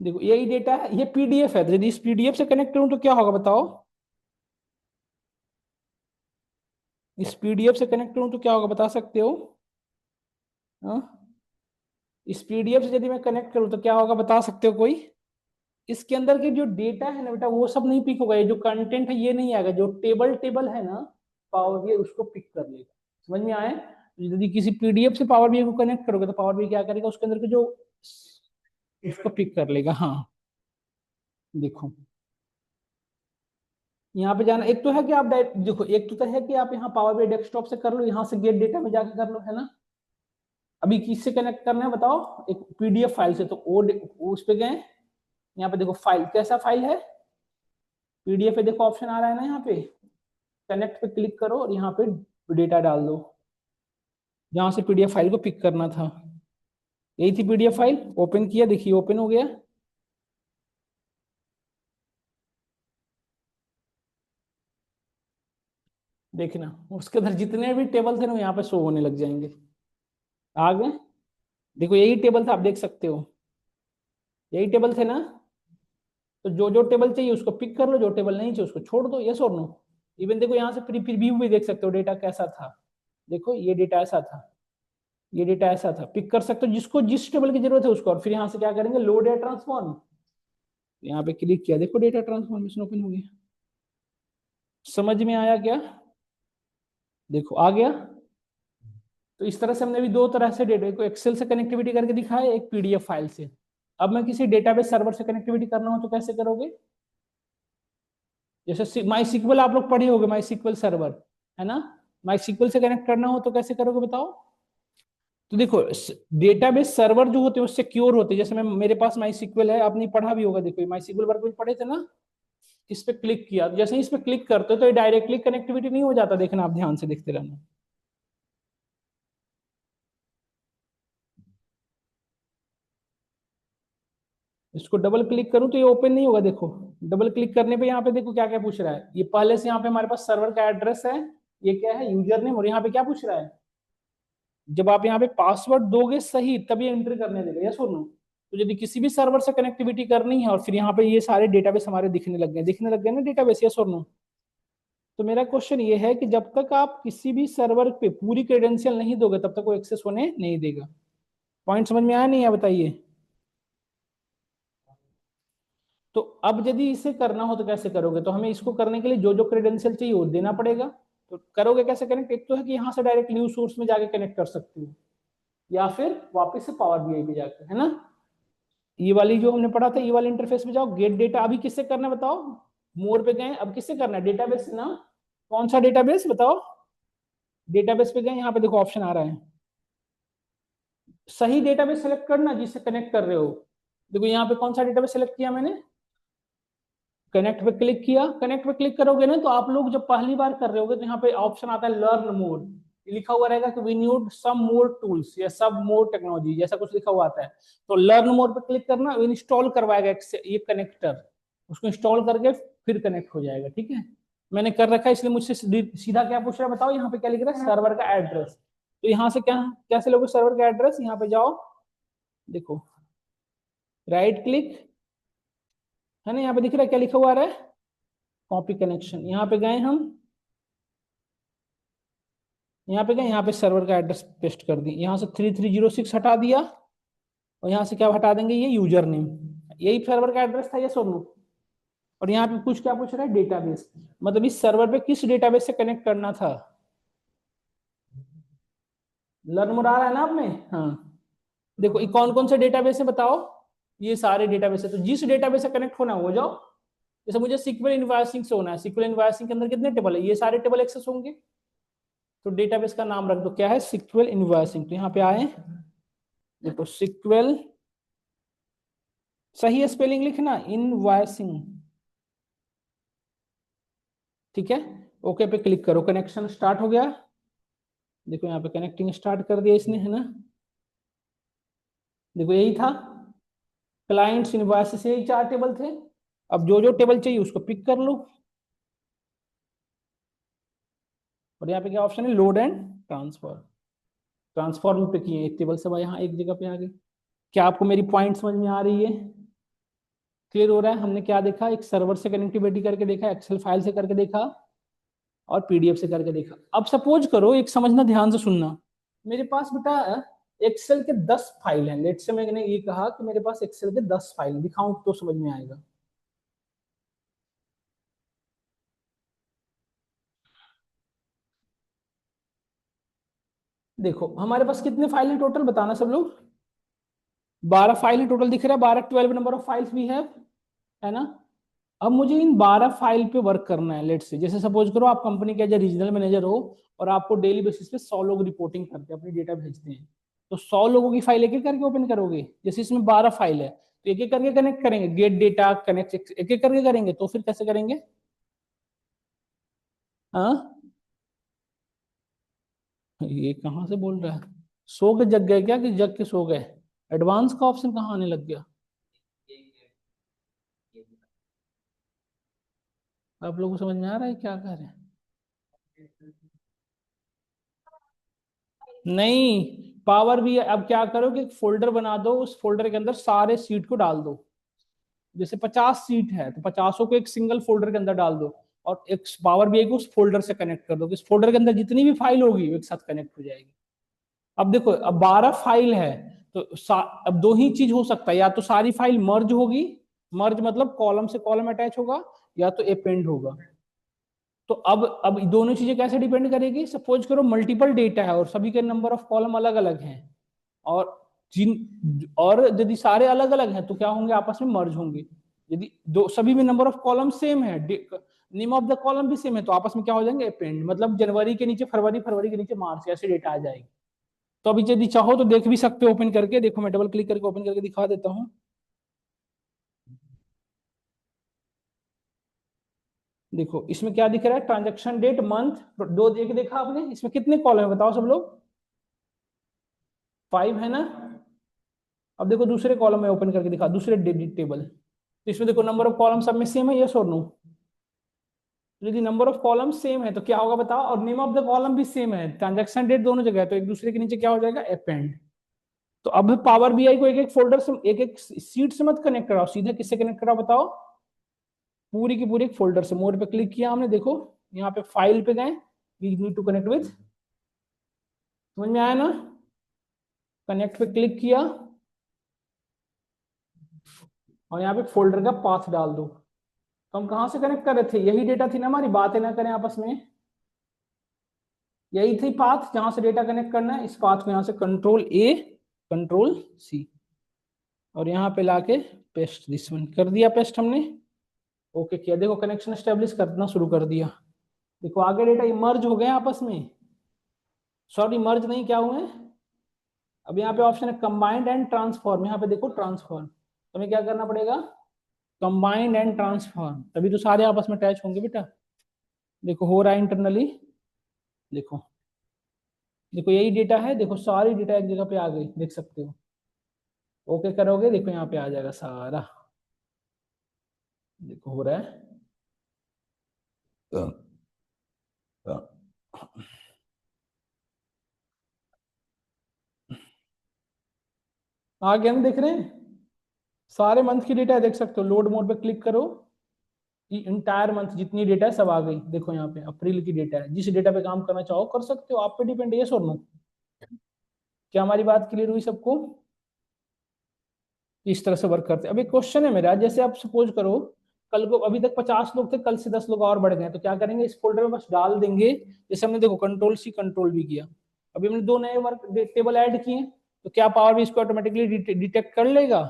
देखो यही डेटा है, ये पीडीएफ है, तो यदि इस पीडीएफ से कनेक्ट करूं तो क्या होगा बताओ। इस पीडीएफ से कनेक्ट करूं तो क्या होगा बता सकते हो। हाँ? इस पीडीएफ से यदि मैं कनेक्ट करूं तो क्या होगा बता सकते हो कोई। इसके अंदर के जो डेटा है ना बेटा वो सब नहीं पिक होगा, ये जो कंटेंट है ये नहीं आएगा, जो टेबल टेबल है ना पावर बीआई उसको पिक कर लेगा। समझ में आए। यदि किसी पीडीएफ से पावर बीआई को कनेक्ट करोगे तो पावर बीआई क्या करेगा, उसके अंदर के जो, इसको पिक कर लेगा, हाँ। देखो यहाँ पे जाना, एक तो है कि आप देखो, एक तो है कि आप यहाँ पावर BI डेस्कटॉप से कर लो, यहाँ से गेट डेटा में जाके कर लो, है ना। अभी किससे कनेक्ट करना है बताओ, एक PDF फाइल से, तो वो उस पे गए, यहाँ पे देखो फाइल कैसा फाइल है, PDF पे देखो ऑप्शन आ रहा है ना, यहाँ पे कनेक्ट पे क्लिक करो और यहाँ पे डेटा डाल दो, जहां से PDF फाइल को पिक करना था। यही थी PDF फाइल, ओपन किया, देखिए ओपन हो गया। देखना उसके अंदर जितने भी टेबल थे ना यहाँ पे शो होने लग जाएंगे। आ गए, देखो यही टेबल था, आप देख सकते हो, यही टेबल थे ना। तो जो जो टेबल चाहिए उसको पिक कर लो, जो टेबल नहीं चाहिए उसको छोड़ दो, यस और नो। इवन देखो यहाँ से प्रीव्यू भी देख सकते हो डेटा कैसा था, देखो ये डेटा ऐसा था, ये डेटा ऐसा था, पिक कर सकते हो जिसको जिस टेबल की जरूरत है उसको। और फिर यहाँ से क्या करेंगे, लोड या ट्रांसफॉर्म, यहाँ पे क्लिक किया, देखो डेटा ट्रांसफॉर्मेशन ओपन हो गया। समझ में आया क्या, देखो आ गया। तो इस तरह से हमने भी दो तरह से डेटा को एक्सेल से कनेक्टिविटी करके दिखाया, एक PDF फाइल से। अब मैं किसी डेटाबेस सर्वर से कनेक्टिविटी करना हो तो कैसे करोगे, जैसे माई सिक्वल आप लोग पढ़े होगे, माई सिक्वल सर्वर है ना, माई सिक्वल से कनेक्ट करना हो तो कैसे करोगे बताओ। तो देखो डेटाबेस सर्वर जो होते हैं वो सिक्योर होते हैं, जैसे मैं मेरे पास माई सिक्वल है, आपने पढ़ा भी होगा, देखो माई सिक्वल वर्क में पढ़े थे ना। इस पे क्लिक किया, जैसे ही इस पे क्लिक करते हो तो ये डायरेक्टली कनेक्टिविटी नहीं हो जाता, देखना आप ध्यान से देखते रहना। इसको डबल क्लिक करूं तो ये ओपन नहीं होगा, देखो डबल क्लिक करने पे यहाँ पे देखो क्या क्या पूछ रहा है, ये पहले से यहाँ पे हमारे पास सर्वर का एड्रेस है, ये क्या है यूजर नेम, और यहाँ पे क्या पूछ रहा है, जब आप यहाँ पे पासवर्ड दोगे सही तब ये एंटर करने देगा, यस और नो। तो यदि किसी भी सर्वर से कनेक्टिविटी करनी है और फिर यहाँ पे ये सारे डेटाबेस हमारे दिखने लग गए ना डेटाबेस, यस और नो। तो मेरा क्वेश्चन ये है कि जब तक आप किसी भी सर्वर पे पूरी क्रेडेंशियल नहीं दोगे तब तक वो एक्सेस होने नहीं देगा। पॉइंट समझ में आया नहीं है बताइए। तो अब यदि इसे करना हो तो कैसे करोगे, तो हमें इसको करने के लिए जो जो क्रेडेंशियल चाहिए वो देना पड़ेगा। तो करोगे कैसे कनेक्ट, एक तो है कि यहाँ से डायरेक्ट न्यूज सोर्स में जाके कनेक्ट कर सकते हो, या फिर वापस से पावर BI पे जाकर, है ना। ये वाली जो हमने पढ़ा था, ये वाली इंटरफेस में जाओ, गेट डेटा अभी किससे करना है बताओ, मोर पे गए, अब किससे करना है, डेटाबेस ना, कौन सा डेटाबेस बताओ, डेटाबेस पे गए, यहाँ पे देखो ऑप्शन आ रहा है, सही डेटाबेस सेलेक्ट करना जिससे कनेक्ट कर रहे हो। देखो यहाँ पे कौन सा डेटाबेस सेलेक्ट किया मैंने, कनेक्ट पे क्लिक किया, कनेक्ट पे क्लिक करोगे ना तो आप लोग जब पहली बार कर रहे होगे तो यहाँ पे ऑप्शन आता है लर्न मोर, लिखा हुआ रहेगा कि we need some more tools या सब मोर टेक्नोलॉजी, जैसा कुछ लिखा हुआ आता है। तो लर्न मोर पे क्लिक करना, इंस्टॉल करवाएगा ये कनेक्टर, उसको इंस्टॉल करके फिर कनेक्ट हो जाएगा, ठीक है। मैंने कर रखा है इसलिए मुझसे सीधा क्या पूछ रहा है बताओ, यहाँ पे क्या लिख रहा है, सर्वर का एड्रेस। तो यहाँ से क्या कैसे लोगे सर्वर का एड्रेस, यहाँ पे जाओ, देखो राइट क्लिक, है ना, यहाँ पे दिख रहा है क्या लिखा हुआ आ रहा है, कॉपी कनेक्शन। यहाँ पे गए हम, यहाँ पे गए, यहाँ पे सर्वर का एड्रेस पेस्ट कर दी, यहाँ से 3306 हटा दिया, और यहाँ से क्या हटा देंगे, ये यूजर नेम, यही सर्वर का एड्रेस था ये सोनू। और यहाँ पे कुछ क्या पूछ रहा है, डेटाबेस, मतलब इस सर्वर पे किस डेटाबेस से कनेक्ट करना था। लर्न मोड आ रहा है ना आप में, हाँ। देखो ये कौन कौन से डेटाबेस है बताओ, ये सारे डेटाबेस है, तो जिस डेटाबेस से कनेक्ट होना हो जाओ। जैसे मुझे सिक्वल इनवॉइसिंग से होना है, सिक्वल इनवॉइसिंग के अंदर कितने टेबल है, ये सारे टेबल एक्सेस होंगे। तो डेटाबेस का नाम रख दो, क्या है, सिक्वल इनवॉइसिंग। तो यहाँ पे आए, देखो सिक्वल, सही स्पेलिंग लिखना, इनवॉइसिंग, ठीक है। ओके पे क्लिक करो, कनेक्शन स्टार्ट हो गया। देखो यहाँ पे कनेक्टिंग स्टार्ट कर दिया इसने, है ना। देखो यही था, क्लाइंट्स इनवॉइस से यही चार टेबल थे। अब जो जो टेबल चाहिए उसको पिक कर लो, और यहाँ पे क्या ऑप्शन है, लोड एंड ट्रांसफर। ट्रांसफॉर्म पे किए, एक टेबल से यहाँ एक जगह पे आ गए। क्या आपको मेरी पॉइंट समझ में आ रही है, क्लियर हो रहा है। हमने क्या देखा, एक सर्वर से कनेक्टिविटी करके देखा, एक्सेल फाइल से करके देखा, और PDF से करके देखा। अब सपोज करो, एक समझना ध्यान से सुनना, मेरे पास बेटा एक्सेल के 10 फाइल हैं, लेट से मैंने ये कहा कि मेरे पास एक्सेल के 10 फाइल दिखाऊं तो समझ में आएगा। देखो हमारे पास कितने फाइल हैं टोटल, बताना सब लोग। 12 फाइल है टोटल, दिख रहा है, 12 12 नंबर ऑफ फाइल्स भी है ना। अब मुझे इन 12 फाइल पे वर्क करना है। लेट से जैसे सपोज करो आप कंपनी के एज रीजनल मैनेजर हो और आपको डेली बेसिस पे 100 लोग रिपोर्टिंग करते हैं, अपनी डेटा भेजते हैं। तो 100 लोगों की फाइल एक एक करके ओपन करोगे, जैसे इसमें 12 फाइल है तो एक एक करके कनेक्ट करेंगे, गेट डेटा कनेक्ट एक एक करके करेंगे, तो फिर कैसे करेंगे? हाँ, ये कहाँ से बोल रहा है? सो के जग गए क्या कि जग के सो गए? एडवांस का ऑप्शन कहाँ आने लग गया? आप लोगों को समझ में आ रहा है क्या कह रहे हैं? नहीं, पावर भी अब क्या करो कि एक फोल्डर बना दो, उस फोल्डर के अंदर सारे सीट को डाल दो। जैसे 50 सीट है तो 50 को एक सिंगल फोल्डर के अंदर डाल दो, और एक पावर बीआई को उस फोल्डर से कनेक्ट कर दो, इस फोल्डर के अंदर जितनी भी फाइल होगी वो एक साथ कनेक्ट हो जाएगी। अब देखो, अब 12 फाइल है तो अब दो ही चीज हो सकता है, या तो सारी फाइल मर्ज होगी, मर्ज मतलब कॉलम से कॉलम अटैच होगा, या तो अपेंड होगा। तो अब दोनों चीजें कैसे डिपेंड करेगी? सपोज करो मल्टीपल डेटा है और सभी के नंबर ऑफ कॉलम अलग अलग हैं, और और यदि सारे अलग अलग हैं तो क्या होंगे? आपस में मर्ज होंगे। यदि दो सभी में नंबर ऑफ कॉलम सेम है, नेम ऑफ द कॉलम भी सेम है, तो आपस में क्या हो जाएंगे? अपेंड, मतलब जनवरी के नीचे फरवरी, फरवरी के नीचे मार्च, ऐसे डेटा आ जाएगी। तो अभी यदि चाहो तो देख भी सकते हो ओपन करके, देखो मैं डबल क्लिक करके ओपन करके दिखा देता हूँ। देखो इसमें क्या दिख रहा है? ट्रांजेक्शन डेट, मंथ, दो देख देखा आपने? इसमें कितने कॉलम है बताओ सब लोग? 5 है ना? अब देखो दूसरे कॉलम में ओपन करके दिखा, दूसरे टेबल, तो इसमें देखो नंबर ऑफ कॉलम सब में सेम है, यस और नो? यदि नंबर ऑफ कॉलम सेम है तो क्या होगा बताओ? और नेम ऑफ द कॉलम भी सेम है, ट्रांजैक्शन डेट दोनों जगह है, तो एक दूसरे के नीचे क्या हो जाएगा? अपेंड। तो अब पावर बीआई को एक एक फोल्डर से, एक एक सीट से मत कनेक्ट कराओ, सीधे किससे कनेक्ट कराओ बताओ? पूरी की पूरी एक फोल्डर से। मोड पे क्लिक किया हमने, देखो यहाँ पे फाइल पे गए, we need to connect with, समझ में आया ना? कनेक्ट पे क्लिक किया और यहाँ पे फोल्डर का पाथ डाल दो। तो हम कहाँ से कनेक्ट कर रहे थे? यही डेटा थी ना हमारी, बातें ना करें आपस में, यही थी पाथ जहां से डेटा कनेक्ट करना है। इस पाथ को यहाँ से कंट्रोल ए, कंट्रोल सी, और यहाँ पे लाके पेस्ट दिस वन कर दिया, पेस्ट हमने, ओके किया। देखो कनेक्शन स्टेब्लिश करना शुरू कर दिया। देखो आगे डेटा मर्ज हो गए आपस में, सॉरी मर्ज नहीं, क्या हुए? अब यहाँ पे ऑप्शन है कंबाइंड एंड ट्रांसफॉर्म, यहाँ पे देखो ट्रांसफॉर्म, तो हमें क्या करना पड़ेगा? कंबाइंड एंड ट्रांसफॉर्म, तभी तो सारे आपस में अटैच होंगे बेटा। देखो हो रहा है इंटरनली, देखो, देखो यही डेटा है, देखो सारी डेटा एक जगह पे आ गई, देख सकते हो। ओके करोगे, देखो यहाँ पे आ जाएगा सारा, देखो हो रहा है। आ गया ना? देख रहे हैं सारे मंथ की डेटा है, देख सकते हो। लोड मोड पे क्लिक करो, इंटायर मंथ जितनी डेटा है सब आ गई। देखो यहाँ पे अप्रैल की डेटा है, जिस डेटा पे काम करना चाहो कर सकते हो, आप पे डिपेंड है, यस और नो? क्या हमारी बात क्लियर हुई सबको? इस तरह से वर्क करते हैं। अब एक क्वेश्चन है मेरा, जैसे आप सपोज करो कल को, अभी तक 50 लोग थे, कल से 10 लोग और बढ़ गए, तो क्या करेंगे? इस फोल्डर में बस डाल देंगे। जैसे हमने देखो कंट्रोल सी कंट्रोल भी किया, अभी हमने दो नए वर्क टेबल ऐड किए, तो क्या पावर भी इसको ऑटोमेटिकली डिटेक्ट कर लेगा?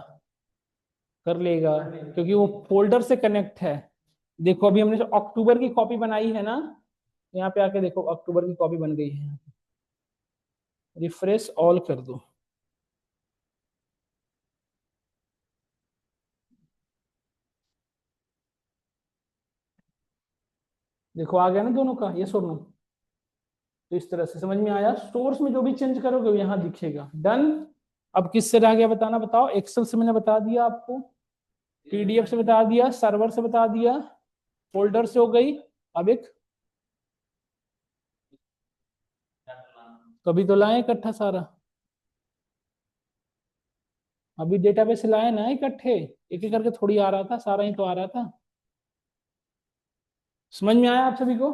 कर लेगा, क्योंकि वो फोल्डर से कनेक्ट है। देखो अभी हमने जो अक्टूबर की कॉपी बनाई है ना, यहाँ पे आके देखो अक्टूबर की कॉपी बन गई है, रिफ्रेश ऑल कर दो। देखो आ गया ना दोनों का, ये और नो? तो इस तरह से समझ में आया, सोर्स में जो भी चेंज करोगे वो यहाँ दिखेगा। डन। अब किससे रह गया बताना, बताओ? एक्सेल से मैंने बता दिया आपको, पीडीएफ से बता दिया, सर्वर से बता दिया, फोल्डर से हो गई। अब एक, कभी तो लाए इकट्ठा सारा, अभी डेटाबेस से लाए ना इकट्ठे, एक एक करके थोड़ी आ रहा था, सारा ही तो आ रहा था। समझ में आया आप सभी को?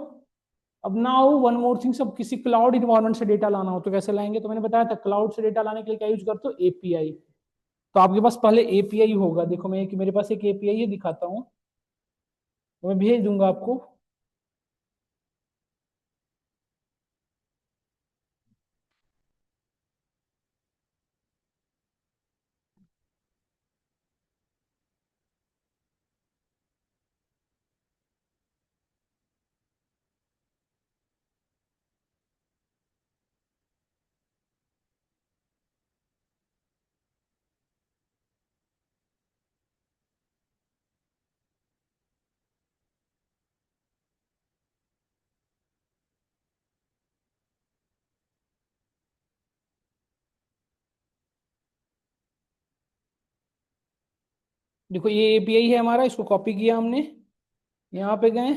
अब नाउ वन मोर थिंग, सब किसी क्लाउड इन्वायरमेंट से डेटा लाना हो तो कैसे लाएंगे? तो मैंने बताया था क्लाउड से डेटा लाने के लिए क्या यूज करते हो? एपीआई। तो आपके पास पहले एपीआई होगा, देखो मैं मेरे पास एक एपीआई है, दिखाता हूँ, तो मैं भेज दूंगा आपको। देखो ये एपीआई है हमारा, इसको कॉपी किया हमने, यहाँ पे गए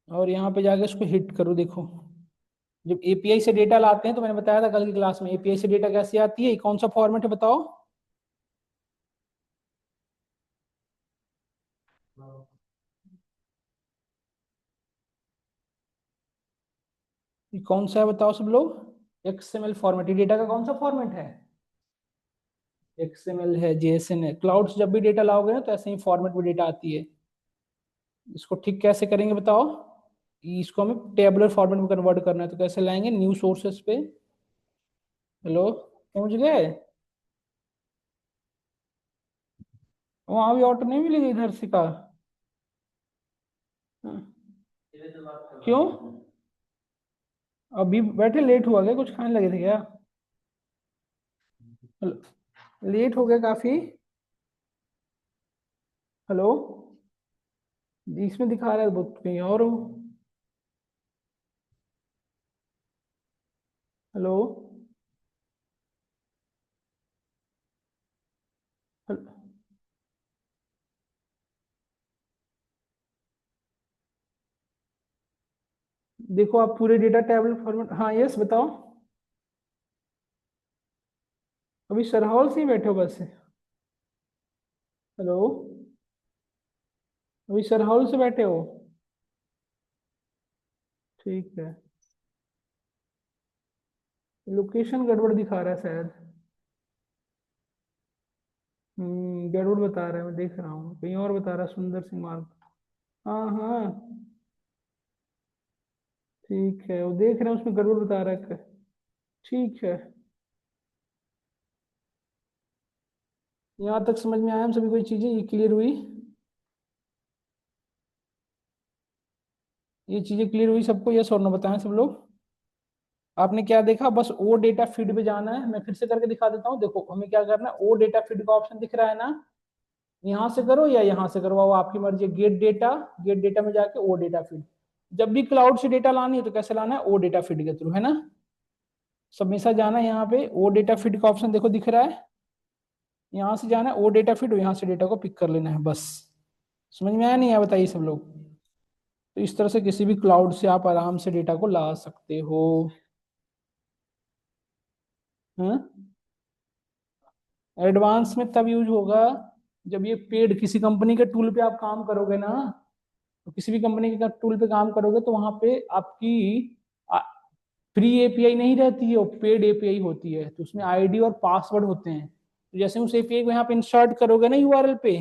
और यहाँ पे जाके इसको हिट करो। देखो जब एपीआई से डेटा लाते हैं, तो मैंने बताया था कल की क्लास में, एपीआई से डेटा कैसे आती है, ये कौन सा फॉर्मेट है बताओ। ये कौन सा है बताओ सब लोग, एक्सएमएल फॉर्मेट। ये डेटा का कौन सा फॉर्मेट है, एक्सएमएल है, जेएसएन है। क्लाउड से जब भी डेटा लाओगे ना, तो ऐसे ही फॉर्मेट में डेटा आती है। इसको ठीक कैसे करेंगे बताओ, इसको हमें टेबुलर फॉर्मेट में कन्वर्ट करना है, तो कैसे लाएंगे, न्यू सोर्सेस पे। हेलो, पहुंच गए। वहां भी ऑटो नहीं मिलेगी इधर से का। हाँ। क्यों, अभी बैठे लेट हुआ क्या, कुछ खाने लगे थे क्या। लेट हो गया काफी। हेलो, इसमें दिखा रहा है बहुत कहीं और हो। हेलो, देखो आप पूरे डेटा टेबल फॉर्मेट, हाँ यस बताओ। अभी सरहौल से ही बैठे हो बस। हेलो, अभी सरहौल से बैठे हो, ठीक है। लोकेशन गड़बड़ दिखा रहा है शायद। गड़बड़ बता रहा है, मैं देख रहा हूँ कहीं और बता रहा है, सुंदर सिंह मार्ग। हाँ हाँ, ठीक है, वो देख रहे हैं उसमें गड़बड़ बता रहा है। ठीक है, यहाँ तक समझ में आया हम सभी कोई चीजें, ये क्लियर हुई, ये चीजें क्लियर हुई सबको, यस और नो बताएं सब लोग। आपने क्या देखा, बस ओ डेटा फीड पे जाना है। मैं फिर से करके दिखा देता हूँ, देखो हमें क्या करना है, ओ डेटा फीड का ऑप्शन दिख रहा है ना, यहाँ से करो या यहाँ से करो, वो आपकी मर्जी। गेट डेटा, गेट डेटा में जाके ओ डेटा फीड। जब भी क्लाउड से डेटा लानी है तो कैसे लाना है, ओ डेटा फीड के थ्रू, है ना। सब हमेशा जाना है यहाँ पे, ओ डेटा फीड का ऑप्शन देखो दिख रहा है, यहाँ से जाना है ओ डेटा फीड, यहाँ से डेटा को पिक कर लेना है बस। समझ में आया नहीं आया बताइए सब लोग। तो इस तरह से किसी भी क्लाउड से आप आराम से डेटा को ला सकते हो। हाँ, एडवांस में तब यूज होगा जब ये पेड किसी कंपनी के टूल पे आप काम करोगे ना, तो किसी भी कंपनी के टूल पे काम करोगे तो वहां पे आपकी फ्री एपीआई नहीं रहती है, वो पेड एपीआई होती है, तो उसमें आईडी और पासवर्ड होते हैं। तो जैसे उस एपीआई को यहाँ पे इंसर्ट करोगे ना यूआरएल पे,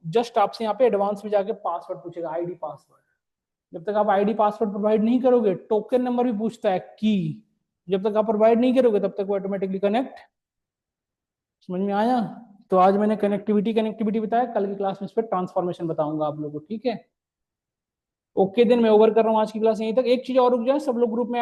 जस्ट आपसे यहाँ पे एडवांस में जाके पासवर्ड पूछेगा, आईडी पासवर्ड। जब तक आप आईडी पासवर्ड प्रोवाइड नहीं करोगे, टोकन नंबर भी पूछता है की, जब तक आप प्रोवाइड नहीं करोगे तब तक वो ऑटोमेटिकली कनेक्ट। समझ में आया। तो आज मैंने कनेक्टिविटी कनेक्टिविटी बताया, कल की क्लास में इस पर ट्रांसफॉर्मेशन बताऊंगा आप लोगों को, ठीक है। ओके, दिन मैं ओवर कर रहा हूँ आज की क्लास यहीं तक। एक चीज और रुक जाए, सब लोग ग्रुप में